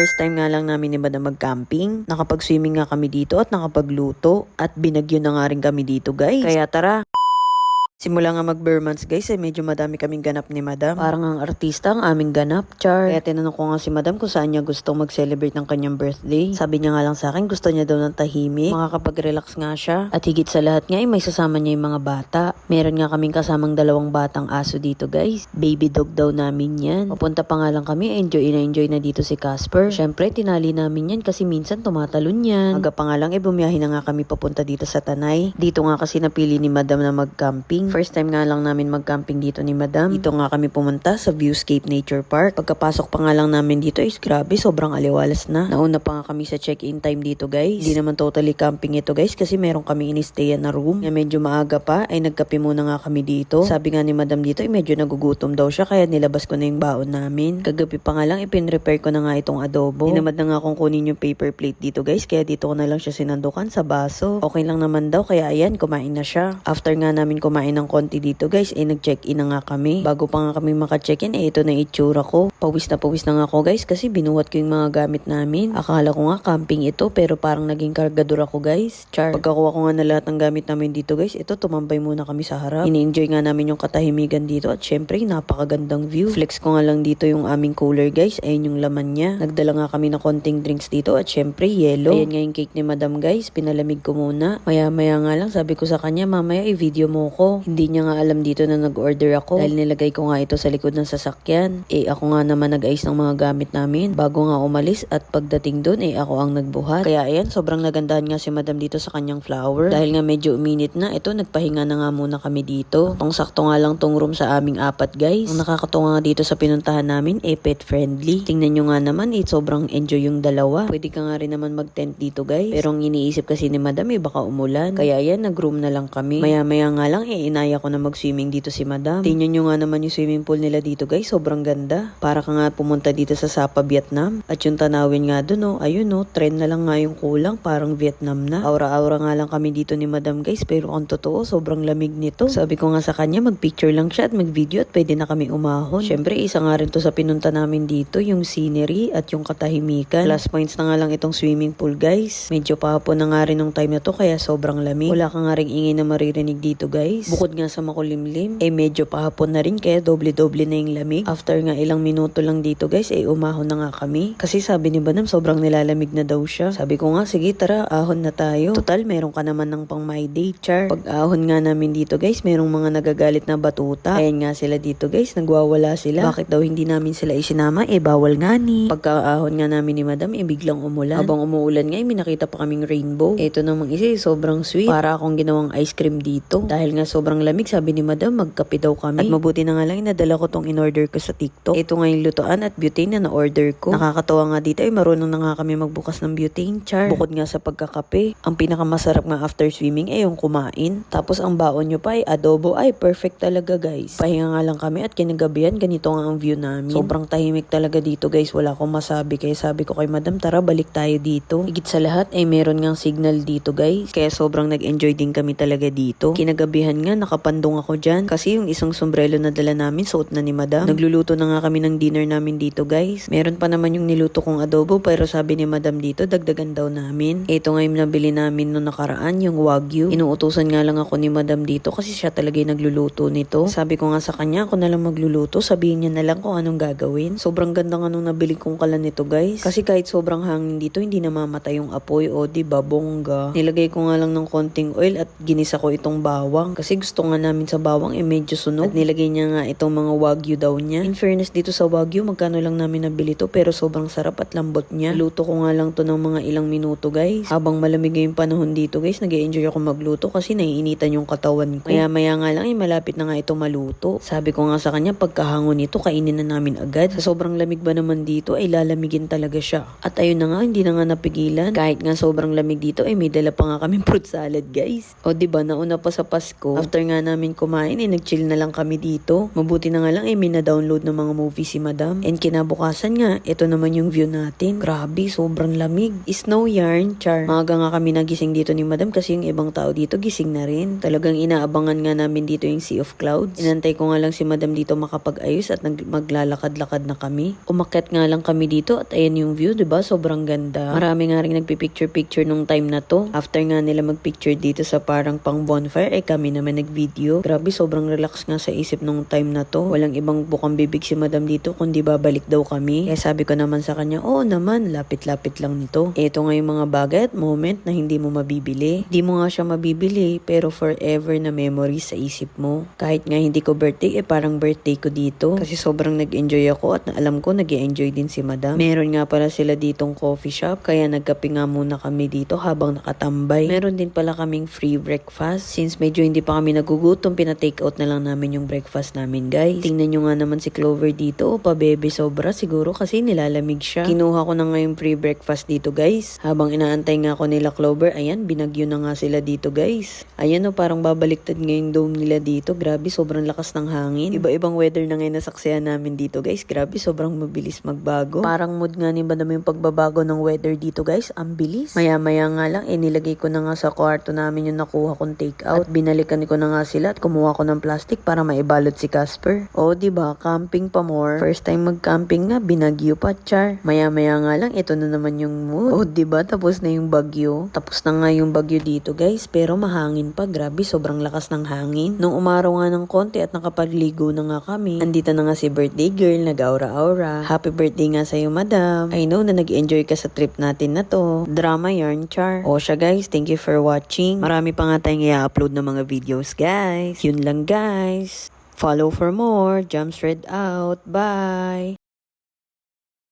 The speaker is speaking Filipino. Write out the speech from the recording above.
First time nga lang namin ni Madam mag-camping. Nakapag-swimming nga kami dito at nakapagluto. At binagyo na nga rin kami dito guys. Kaya tara! Simula nga mag-bare months guys, medyo madami kaming ganap ni Madam. Parang ang artista ang aming ganap, char. Kaya tinanong ko nga si Madam kung saan niya gustong mag-celebrate ng kanyang birthday. Sabi niya nga lang sa akin, gusto niya daw ng tahimik, makakapag-relax nga siya. At higit sa lahat nga, may sasama niya yung mga bata. Meron nga kaming kasamang 2 batang aso dito guys. Baby dog daw namin yan. Papunta pa nga lang kami, enjoy na dito si Casper. Syempre, tinali namin yan kasi minsan tumatalon yan. Aga pa nga lang, bumiyahin na nga kami papunta dito sa Tanay. Dito nga kasi napili ni Madam na mag-camping. First time nga lang namin mag-camping dito ni Madam. Dito nga kami pumunta sa Viewscape Nature Park. Pagkapasok pa nga lang namin dito is grabe, sobrang aliwalas na. Nauna pa nga kami sa check-in time dito guys. Hindi naman totally camping ito guys kasi meron kami in-stayan na room. Na medyo maaga pa ay nagkape muna nga kami dito. Sabi nga ni Madam dito ay medyo nagugutom daw siya kaya nilabas ko na yung baon namin. Kagabi pa nga lang ipin-repair ko na nga itong adobo. Tinamad na nga akong kunin yung paper plate dito guys kaya dito ko na lang siya sinandukan sa baso. Okay lang naman daw kaya ayan kumain na siya. After nga namin kumain ng konti dito guys nag-check-in na nga kami. Bago pa nga kami maka-check-in ito na itsura ko. Pawis na nga ako guys kasi binuhat ko yung mga gamit namin. Akala ko nga camping ito pero parang naging kargador ako guys. Char. Pagkakuha ko nga na lahat ng gamit namin dito guys, ito tumambay muna kami sa harap. Ini-enjoy nga namin yung katahimigan dito at syempre napakagandang view. Flex ko nga lang dito yung aming cooler guys. Ayun yung laman niya. Nagdala nga kami ng konting drinks dito at syempre yellow. Ayan nga yung cake ni Madam guys. Pinalamig ko muna. Maya nga lang sabi ko sa kanya mamaya i-video mo ko. Hindi niya nga alam dito na nag-order ako dahil nilagay ko nga ito sa likod ng sasakyan. Ako nga naman nag-ayos ng mga gamit namin bago nga umalis at pagdating doon ako ang nagbuhat. Kaya ayan, sobrang nagandahan nga si Madam dito sa kanyang flower. Dahil nga medyo uminit na, ito nagpahinga na nga muna kami dito. Sakto nga lang tong room sa aming 4 guys. Ang nakakatuwa nga dito sa pinuntahan namin pet friendly. Tingnan nyo nga naman sobrang enjoy yung dalawa. Pwede ka nga rin naman mag-tent dito guys. Pero ang iniisip kasi ni Madam baka umulan. Kaya ayan, nag-room na lang kami. Maya nga lang inaya ko na mag-swimming dito si Madam. Tingnan nyo nga naman yung swimming pool nila dito guys. Sobrang ganda. Para ka nga pumunta dito sa Sapa, Vietnam. At yung tanawin nga doon ayun trend na lang nga yung kulang. Parang Vietnam na. Aura-aura nga lang kami dito ni Madam guys. Pero kung totoo, sobrang lamig nito. Sabi ko nga sa kanya, mag-picture lang siya at mag-video at pwede na kami umahon. Syempre, isa nga rin to sa pinunta namin dito, yung scenery at yung katahimikan. Plus points na nga lang itong swimming pool guys. Medyo pahapon na nga rin ng time na to kaya sobrang lamig. Wala ka nga rin ingay na maririnig dito guys. Bukod nga sa makulimlim, medyo pahapon na rin kaya doble-doble na yung lamig. After nga ilang minuto lang dito guys, umahon na nga kami. Kasi sabi ni Madam, sobrang nilalamig na daw siya. Sabi ko nga, sige tara, ahon na tayo. Total, meron ka naman ng pang my day, char. Pag ahon nga namin dito guys, merong mga nagagalit na batuta. Ayan nga sila dito guys, nagwawala sila. Bakit daw hindi namin sila isinama? Bawal nga ni. Pagka-ahon nga namin ni Madam, biglang umulan. Habang umuulan nga, may nakita pa kaming rainbow. Ito namang isa, sobrang sweet. Para akong ginawang ice cream dito. Dahil nga sobrang lamig, sabi ni Madam, magkape daw kami. At mabuti na nga lang, nadala ko tong in-order ko sa TikTok. Ito nga yung lutoan at butane na na-order ko. Nakakatawa nga dito, marunong na nga kami magbukas ng butane, char. Bukod nga sa pagkakape, ang pinakamasarap nga after swimming yung kumain. Tapos ang baon nyo pa adobo. Perfect talaga guys. Pahinga nga lang kami at kinagabihan, ganito nga ang view namin. Sobrang tahimik talaga dito guys, wala akong masabi. Kaya sabi ko kay Madam, tara balik tayo dito. Higit sa lahat meron ngang signal dito guys. Kaya sobrang nag-enjoy din kami talaga dito. Kinagabihan nga, nakapandong ako dyan. Kasi yung isang sombrero na dala namin, suot na ni Madam. Nagluluto na nga kami ng dinner namin dito guys. Meron pa naman yung niluto kong adobo pero sabi ni Madam dito, dagdagan daw namin. Ito nga yung nabili namin noong nakaraan, yung Wagyu. Inuutusan nga lang ako ni Madam dito kasi siya talaga yung nagluluto nito. Sabi ko nga sa kanya, ako na lang magluluto. Sabihin niya na lang kung anong gagawin. Sobrang ganda nga nung nabili kong kalan nito guys. Kasi kahit sobrang hangin dito, hindi namamatay yung apoy. Diba, bongga. Nilagay ko nga lang ng konting oil at ginisa ko itong bawang. Kasi gusto nga namin sa bawang medyo sunog. At nilagay niya nga itong mga Wagyu daw niya. In fairness dito sa Wagyu, magkano lang namin nabili to pero sobrang sarap at lambot niya. Luto ko nga lang to ng mga ilang minuto guys. Habang malamig yung panahon dito guys, nag-e-enjoy ako magluto kasi naiinitan yung katawan ko. Maya nga lang malapit na nga ito maluto. Sabi ko nga sa kanya, pagkahangon nito, kainin na namin agad. Sa sobrang lamig ba naman dito, lalamigin talaga siya. At ayun na nga, hindi na nga napigilan. Kahit nga sobrang lamig dito, may dala pa nga kaming fruit salad guys. Diba, nauna pa sa Pasko. After After nga namin kumain, nag-chill na lang kami dito. Mabuti na nga lang, may na-download ng mga movie si madam. And kinabukasan nga, ito naman yung view natin. Grabe, sobrang lamig. Snow yarn, char. Maaga nga kami nagising dito ni madam kasi yung ibang tao dito gising na rin. Talagang inaabangan nga namin dito yung Sea of Clouds. Inantay ko nga lang si madam dito makapag-ayos at maglalakad-lakad na kami. Umakyat nga lang kami dito at ayan yung view, 'di ba? Sobrang ganda. Marami nga rin nagpi-picture nung time na to. After nga nila mag-picture dito sa parang pang bonfire, kami naman nag-video. Grabe, sobrang relax nga sa isip nung time na to. Walang ibang bukang bibig si madam dito kundi babalik daw kami. Kaya sabi ko naman sa kanya, oo naman, lapit-lapit lang nito. Ito nga yung mga bagay at moment na hindi mo mabibili. Hindi mo nga siya mabibili pero forever na memories sa isip mo. Kahit nga hindi ko birthday, parang birthday ko dito. Kasi sobrang nag-enjoy ako at alam ko nag-enjoy din si madam. Meron nga pala sila ditong coffee shop kaya nagkape nga muna kami dito habang nakatambay. Meron din pala kaming free breakfast. Since medyo hindi pa kami nagugutom, pina-take out na lang namin yung breakfast namin, guys. Tingnan nyo nga naman si Clover dito. Pabebe sobra siguro kasi nilalamig siya. Kinuha ko na nga yung free breakfast dito, guys. Habang inaantay nga ako nila Clover, ayan, binagyo na nga sila dito, guys. Ayan o, parang babaliktad nga yung dome nila dito. Grabe, sobrang lakas ng hangin. Iba-ibang weather na ngayon nasaksihan namin dito, guys. Grabe, sobrang mabilis magbago. Parang mood nga ni madam yung pagbabago ng weather dito, guys. Ang bilis. Maya-maya nga lang, nilagay ko na nga sa kwarto namin yung nakuha kong take out. At binalikan ko na nga sila at kumuha ko ng plastic para maibalot si Casper. O, diba? Camping pa more. First time mag-camping na, binagyo pa, char. Maya-maya nga lang, ito na naman yung mood. O, diba? Tapos na yung bagyo. Tapos na nga yung bagyo dito, guys. Pero mahangin pa. Grabe, sobrang lakas ng hangin. Nung umaraw nga ng konti at nakapagligo na nga kami, andito na nga si birthday girl, nag-aura-aura. Happy birthday nga sa'yo, madam. I know na nag-enjoy ka sa trip natin na to. Drama yarn, char. O siya, guys. Thank you for watching. Marami pa nga tayong i-upload ng mga videos, guys. Yun lang, guys. Follow for more. Jumps Red out. Bye!